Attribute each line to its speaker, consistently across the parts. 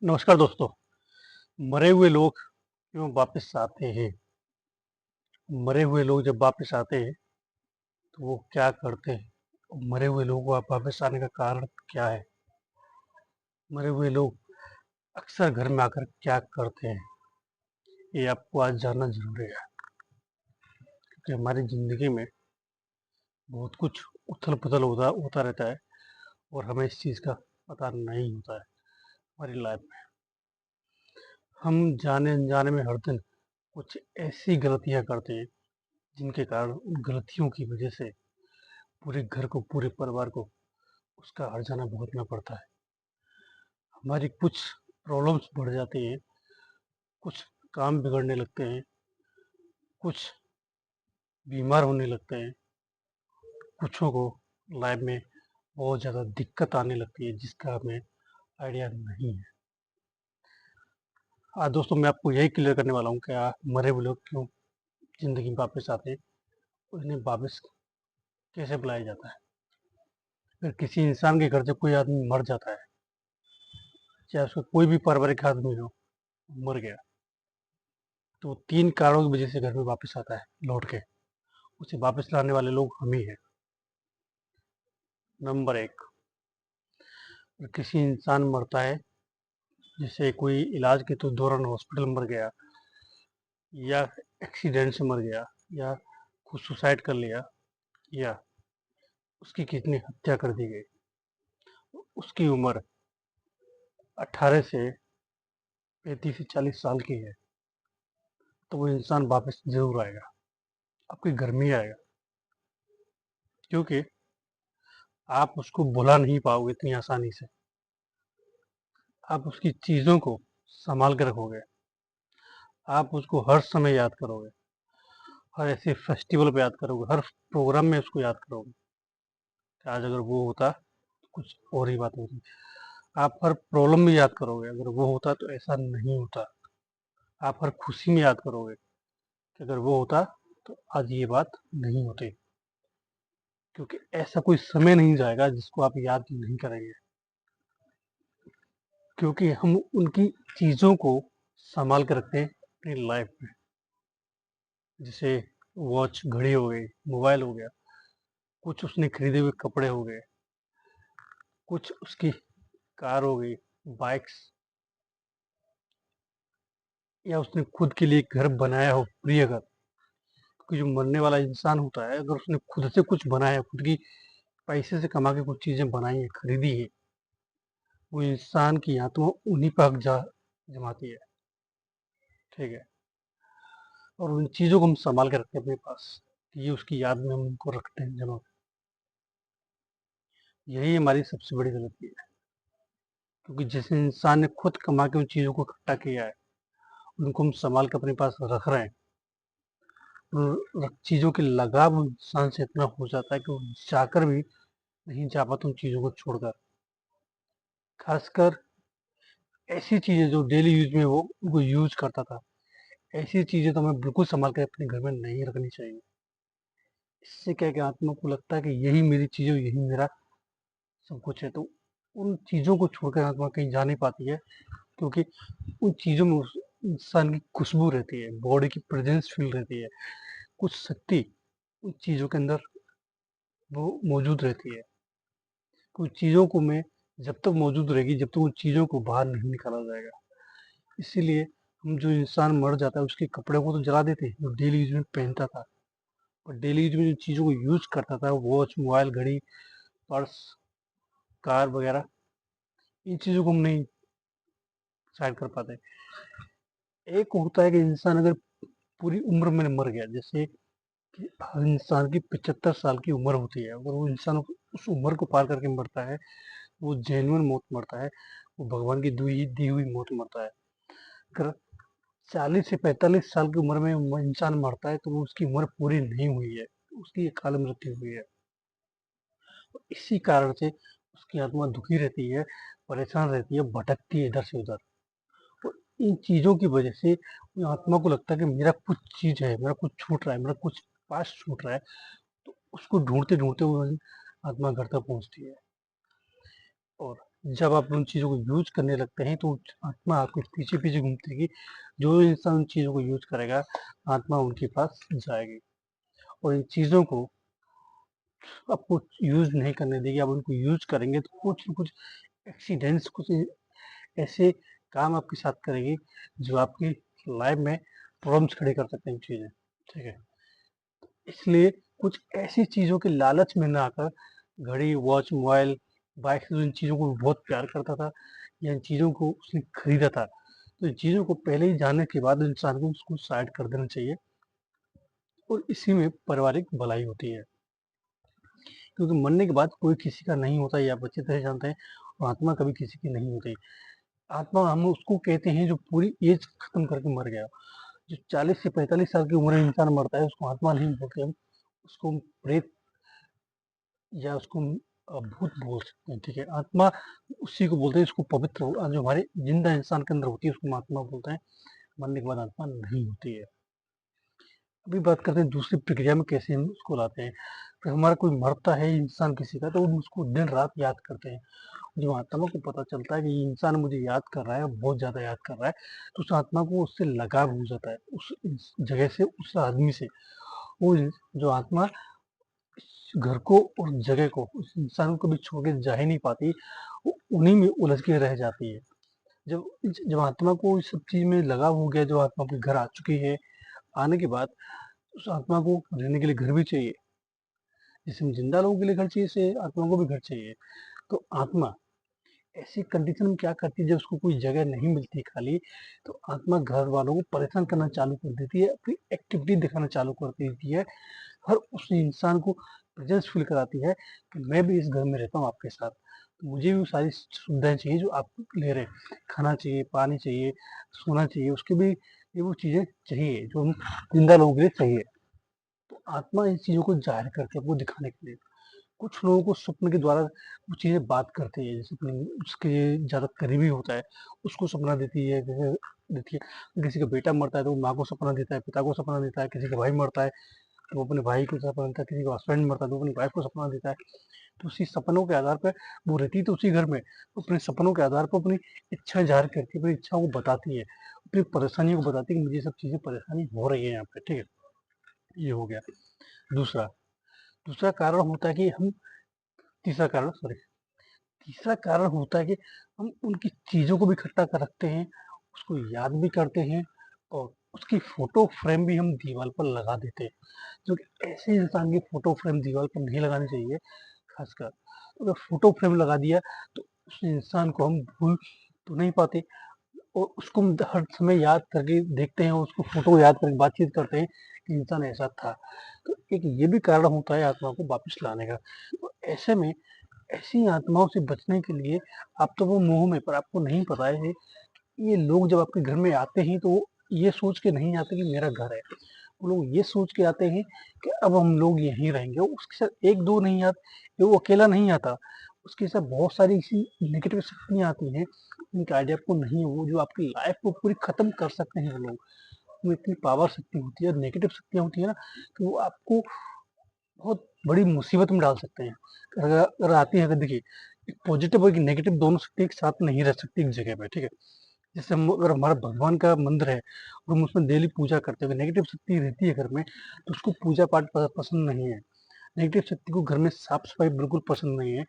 Speaker 1: नमस्कार दोस्तों। मरे हुए लोग क्यों वापस आते हैं? मरे हुए लोग जब वापस आते हैं तो वो क्या करते हैं? और मरे हुए लोगों को वापस आने का कारण क्या है? मरे हुए लोग अक्सर घर में आकर क्या करते हैं? ये आपको आज जानना ज़रूरी है, क्योंकि हमारी ज़िंदगी में बहुत कुछ उथल-पुथल होता होता रहता है और हमें इस चीज़ का पता नहीं होता है हमारी लाइफ में। हम जाने-अनजाने में हर दिन कुछ ऐसी गलतियाँ करते हैं जिनके कारण उन गलतियों की वज़ह से पूरे घर को, पूरे परिवार को उसका हर्जाना भुगतना पड़ता है। हमारी कुछ प्रॉब्लम्स बढ़ जाती हैं, कुछ काम बिगड़ने लगते हैं, कुछ बीमार होने लगते हैं, कुछों को लाइफ में बहुत ज़्यादा दिक्कत आने लगती है जिसका हमें आइडिया नहीं है। आज दोस्तों मैं आपको यही क्लियर करने वाला हूँ कि मरे हुए लोग क्यों ज़िंदगी में वापस आते हैं और इन्हें वापस कैसे बुलाया जाता है। अगर किसी इंसान के घर से कोई आदमी मर जाता है, चाहे उसका कोई भी पारिवारिक आदमी हो, मर गया, तो 3 कारणों की वजह से घर में वापस आता है लौट के। उसे वापस लाने वाले लोग हम ही हैं। नंबर 1, किसी इंसान मरता है, जैसे कोई इलाज के तो दौरान हॉस्पिटल मर गया या एक्सीडेंट से मर गया या खुद सुसाइड कर लिया या उसकी किडनी हत्या कर दी गई। उसकी उम्र 18 से 35 से 40 साल की है, तो वो इंसान वापस ज़रूर आएगा, आपके घर में ही आएगा, क्योंकि आप उसको भुला नहीं पाओगे इतनी आसानी से। आप उसकी चीज़ों को सँभाल के रखोगे, आप उसको हर समय याद करोगे, हर ऐसे फेस्टिवल पे याद करोगे, हर प्रोग्राम में उसको याद करोगे कि आज अगर वो होता तो कुछ और ही बात होती। आप हर प्रॉब्लम में याद करोगे, अगर वो होता तो ऐसा नहीं होता। आप हर खुशी में याद करोगे कि अगर वो होता तो आज ये बात नहीं होती। क्योंकि ऐसा कोई समय नहीं जाएगा जिसको आप याद नहीं करेंगे, क्योंकि हम उनकी चीज़ों को सँभाल के रखते हैं अपनी लाइफ में। जैसे वॉच, घड़ी हो गई, मोबाइल हो गया, कुछ उसने खरीदे हुए कपड़े हो गए, कुछ उसकी कार हो गई, बाइक्स, या उसने खुद के लिए घर बनाया हो, प्रिय घर। क्योंकि जो मरने वाला इंसान होता है, अगर उसने खुद से कुछ बनाया, खुद की पैसे से कमा के कुछ चीज़ें बनाई हैं, खरीदी है, वो इंसान की आत्मा उन्हीं पे हक जा जमाती है, ठीक है? और उन चीज़ों को हम सँभाल के रखते हैं अपने पास, कि ये उसकी याद में हम उनको रखते हैं जमा। यही हमारी सबसे बड़ी गलती है, क्योंकि जिस इंसान ने खुद कमा के उन चीज़ों को इकट्ठा किया है, उनको हम सँभाल के अपने पास रख रहे हैं। चीज़ों की लगाव इंसान से इतना हो जाता है कि वो चाहकर भी नहीं जा पाता उन चीज़ों को छोड़कर। खासकर ऐसी चीज़ें जो डेली यूज़ में वो उनको यूज़ करता था, ऐसी चीज़ें तो हमें बिल्कुल सँभाल के अपने घर में नहीं रखनी चाहिए। इससे क्या है कि आत्मा को लगता है कि यही मेरी चीज़ है, यही मेरा सब कुछ है, तो उन चीज़ों को छोड़कर आत्मा कहीं जा नहीं पाती है, क्योंकि उन चीज़ों में उस इंसान की खुशबू रहती है, बॉडी की प्रेज़ेंस फ़ील रहती है, कुछ शक्ति उन चीज़ों के अंदर वो मौजूद रहती है। कुछ चीज़ों को मैं जब तक मौजूद रहेगी, जब तक उन चीज़ों को बाहर नहीं निकाला जाएगा। इसीलिए हम जो इंसान मर जाता है, उसके कपड़े को तो जला देते हैं, जो डेली यूज़ में पहनता था। और डेली यूज़ में जो चीज़ों को यूज़ करता था, वॉच, मोबाइल, घड़ी, पर्स, कार वगैरह, इन चीज़ों को हम नहीं साइड कर पाते। एक होता है कि इंसान अगर पूरी उम्र में मर गया, जैसे कि हर इंसान की 75 साल की उम्र होती है, अगर वो इंसान उस उम्र को पार करके मरता है, वो जेन्युइन मौत मरता है, वो भगवान की दी हुई मौत मरता है। अगर 40 से 45 साल की उम्र में इंसान मरता है, तो वो उसकी उम्र पूरी नहीं हुई है, उसकी अकाल मृत्यु हुई है। इसी कारण से उसकी आत्मा दुखी रहती है, परेशान रहती है, भटकती है इधर से उधर। तो इन चीज़ों की वजह से आत्मा को लगता है कि मेरा कुछ चीज़ है, मेरा कुछ छूट रहा है, मेरा कुछ पास छूट रहा है, तो उसको ढूँढते-ढूँढते वो आत्मा घर तक पहुँचती है। और जब आप उन चीज़ों को यूज़ करने लगते हैं तो आत्मा आपके पीछे-पीछे घूमती, जो इंसान उन चीज़ों को यूज़ करेगा, आत्मा उनके पास जाएगी और इन चीज़ों को आपको यूज़ नहीं करने देगी। आप उनको यूज़ करेंगे तो कुछ न कुछ एक्सीडेंट्स, कुछ ऐसे काम आपके साथ करेगी, जो आपकी लाइफ़ में प्रॉब्लम्स खड़ी कर सकते हैं चीज़ें, ठीक है? इसलिए कुछ ऐसी चीज़ों के लालच में ना आकर घड़ी, वॉच, मोबाइल, बाइक से इन चीज़ों को बहुत प्यार करता था या इन चीज़ों को उसने खरीदा था, तो इन चीज़ों को पहले ही जानने के बाद इंसान को उसको साइड कर देना चाहिए और इसी में पारिवारिक भलाई होती है। क्योंकि मरने के बाद कोई किसी का नहीं होता, ये आप अच्छी तरह जानते हैं और आत्मा कभी किसी की नहीं होती। आत्मा हम उसको कहते हैं जो पूरी एज खत्म करके मर गया। जो 40 से 45 साल की उम्र में इंसान मरता है उसको आत्मा नहीं बोलते हम, उसको प्रेत या उसको भूत बोल सकते हैं, ठीक है? आत्मा उसी को बोलते हैं जिसको पवित्र जो हमारे जिंदा इंसान के अंदर होती है उसको हम आत्मा बोलते हैं, मरने के बाद आत्मा नहीं होती है। अभी बात करते हैं दूसरी प्रक्रिया में कैसे हम उसको लाते हैं। तो हमारा कोई मरता है इंसान किसी का तो हम उसको दिन-रात याद करते हैं। जब आत्मा को पता चलता है कि ये इंसान मुझे याद कर रहा है, बहुत ज़्यादा याद कर रहा है, तो उस आत्मा को उससे लगाव हो जाता है, उस जगह से, उस आदमी से। वो जो आत्मा इस घर को और जगह को, उस इंसान को कभी छोड़ के जा ही नहीं पाती, वो उन्हीं में उलझ के रह जाती है। जब आत्मा को इस सब चीज़ में लगाव हो गया, जो आत्मा अपने घर आ चुकी है, आने के बाद उस आत्मा को रहने के लिए घर भी चाहिए। जैसे हम जिंदा लोगों के लिए घर चाहिए, ऐसे आत्मा को भी घर चाहिए। तो आत्मा ऐसी कंडीशन में क्या करती है, जब उसको कोई जगह नहीं मिलती खाली, तो आत्मा घर वालों को परेशान करना चालू कर देती है, अपनी एक्टिविटी दिखाना चालू कर देती है। हर उस इंसान को प्रेजेंस फील कराती है कि मैं भी इस घर में रहता हूँ आपके साथ। तो मुझे भी वो सारी सुविधाएँ चाहिए जो आप ले रहे हैं। खाना चाहिए, पानी चाहिए, सोना चाहिए, उसके भी ये वो चीज़ें चाहिए जो हम जिंदा लोगों के लिए चाहिए। तो आत्मा इन चीज़ों को ज़ाहिर करती है आपको दिखाने के लिए। कुछ लोगों को सपने के द्वारा वो चीज़ें बात करती है, जैसे अपने उसके ज़्यादा करीबी होता है, उसको सपना देती है। जैसे देखिए, किसी का बेटा मरता है तो वो माँ को सपना देता है, पिता को सपना देता है, किसी का भाई मरता है तो वो अपने भाई को सपना देता है, किसी का हस्बैंड मरता है तो वो अपनी वाइफ को सपना देता है। तो उसी सपनों के आधार पर वो रहती तो उसी घर में, तो अपने सपनों के आधार पर अपनी इच्छा ज़ाहिर करती है, अपनी इच्छाओं को बताती है, अपनी परेशानियों को बताती है कि मुझे ये सब चीज़ें परेशानी हो रही है यहाँ पे, ठीक है? ये हो गया। दूसरा दूसरा कारण होता है कि हम तीसरा कारण सॉरी तीसरा कारण होता है कि हम उनकी चीज़ों को भी इकट्ठा कर रखते हैं, उसको याद भी करते हैं और उसकी फ़ोटो फ्रेम भी हम दीवार पर लगा देते हैं, जो कि ऐसे इंसान की फ़ोटो फ्रेम दीवार पर नहीं लगानी चाहिए ख़ासकर। अगर फ़ोटो फ्रेम लगा दिया तो उस इंसान को हम भूल तो नहीं पाते और उसको हम हर समय याद करके देखते हैं और उसको फ़ोटो को याद करके बातचीत करते हैं कि इंसान ऐसा था। तो एक ये भी कारण होता है आत्मा को वापस लाने का। तो ऐसे में ऐसी आत्माओं से बचने के लिए आप तो वो मोह में, पर आपको नहीं पता है ये लोग जब आपके घर में आते हैं तो वो ये सोच के नहीं आते कि मेरा घर है। वो लोग ये सोच के आते हैं कि अब हम लोग यहीं रहेंगे। उसके साथ 1-2 नहीं आते, वो अकेला नहीं आता। उसके साथ बहुत सारी ऐसी नेगेटिव शक्तियाँ आती हैं, जिनका आइडिया आपको नहीं है। वो जो आपकी लाइफ़ को पूरी ख़त्म कर सकते हैं वो लोग। वो इतनी पावर शक्ति होती है और नेगेटिव शक्तियाँ होती है ना, कि वो आपको बहुत बड़ी मुसीबत में डाल सकते हैं। अगर अगर आती है, अगर देखिए, एक पॉज़िटिव और एक नेगेटिव दोनों शक्ति एक साथ नहीं रह सकती एक जगह पे, ठीक है? जैसे हम अगर हमारा भगवान का मंदिर है और हम उसमें डेली पूजा करते हैं, अगर नेगेटिव शक्ति रहती है घर में, तो उसको पूजा-पाठ पसंद नहीं है। नेगेटिव शक्ति को घर में साफ-सफाई बिल्कुल पसंद नहीं है।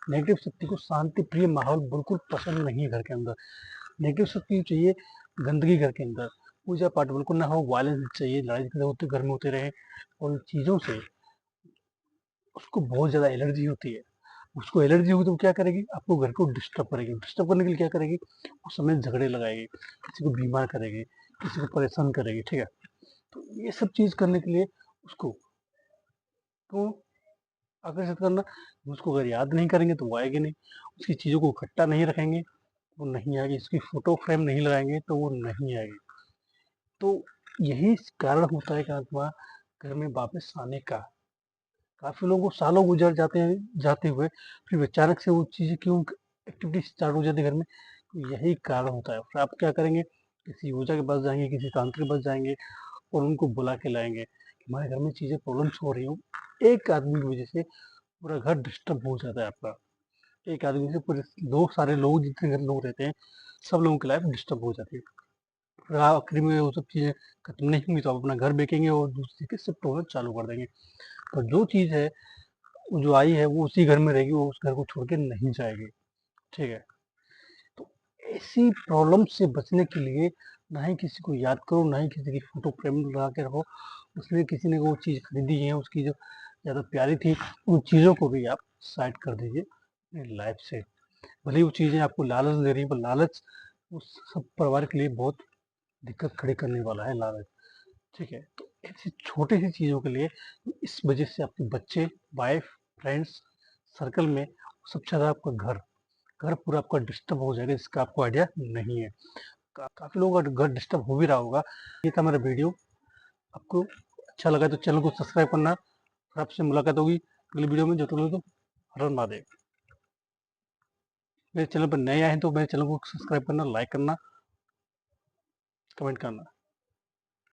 Speaker 1: नेगेटिव शक्ति को शांति प्रिय माहौल बिल्कुल पसंद नहीं है घर के अंदर। नेगेटिव शक्ति चाहिए गंदगी घर के अंदर। पूजा-पाठ बिल्कुल ना हो, वायलेंस चाहिए, लड़ाई-झगड़े होते घर में होते रहे और उन चीज़ों से उसको बहुत ज़्यादा एलर्जी होती है। उसको एलर्जी होगी तो वो क्या करेगी? आपको घर को डिस्टर्ब करेगी। डिस्टर्ब करने के लिए क्या करेगी? उस समय झगड़े लगाएगी, किसी को बीमार करेगी, किसी को परेशान करेगी, ठीक है? तो ये सब चीज़ करने के लिए उसको तो आकर्षित करना, उसको अगर याद नहीं करेंगे तो वो आएगी नहीं। उसकी चीज़ों को इकट्ठा नहीं रखेंगे, वो नहीं आएगी। उसकी फ़ोटो फ्रेम नहीं लगाएँगे तो वो नहीं आएगी। तो यही कारण होता है कि आत्मा घर में वापस आने का। काफ़ी लोगों को सालों गुज़र जाते हैं जाते हुए, फिर अचानक से वो चीज़ें क्यों एक्टिविटी स्टार्ट हो जाती है घर में, तो यही कारण होता है। फिर आप क्या करेंगे, किसी ओझा के पास जाएँगे, किसी तांत्रिक के पास जाएँगे और उनको बुला के लाएँगे, कि हमारे घर में चीज़ें प्रॉब्लम्स हो रही हो। एक आदमी की वज़ह से पूरा घर डिस्टर्ब हो जाता है आपका। एक आदमी से पूरे लोग, सारे लोग जितने घर लोग रहते हैं, सब लोगों की लाइफ डिस्टर्ब हो जाती है। फिर आखिर में वो सब चीज़ें खत्म नहीं होंगी तो आप अपना घर बेचेंगे और दूसरी जगह शिफ्ट होना चालू कर देंगे। तो जो चीज़ है, वो जो आई है वो उसी घर में रहेगी, वो उस घर को छोड़ के नहीं जाएगी। ठीक है? तो ऐसी प्रॉब्लम से बचने के लिए ना ही किसी को याद करो, ना ही किसी की फ़ोटो फ्रेम लगा के रखो। उसमें किसी ने वो चीज़ खरीदी है, उसकी जो ज़्यादा प्यारी थी, उन चीज़ों को भी आप साइड कर दीजिए अपनी लाइफ से। भले ही वो चीज़ें आपको लालच दे रही हैं, पर लालच उस सब परिवार के लिए बहुत दिक्कत खड़ी करने वाला है लालच। ठीक है? तो ऐसी छोटी-सी चीज़ों के लिए इस वजह से आपके बच्चे, वाइफ़, फ्रेंड्स सर्कल में सबसे ज़्यादा आपका घर, घर पूरा आपका डिस्टर्ब हो जाएगा जिसका आपको आइडिया नहीं है। काफ़ी लोगों का घर डिस्टर्ब हो भी रहा होगा। ये था मेरा वीडियो। आपको अच्छा लगा तो चैनल को सब्सक्राइब करना। फिर आपसे मुलाकात होगी अगली वीडियो में। जब तक तो हर हर महादेव। मेरे चैनल पर नए आए हैं तो मेरे चैनल को सब्सक्राइब करना, लाइक करना, कमेंट करना।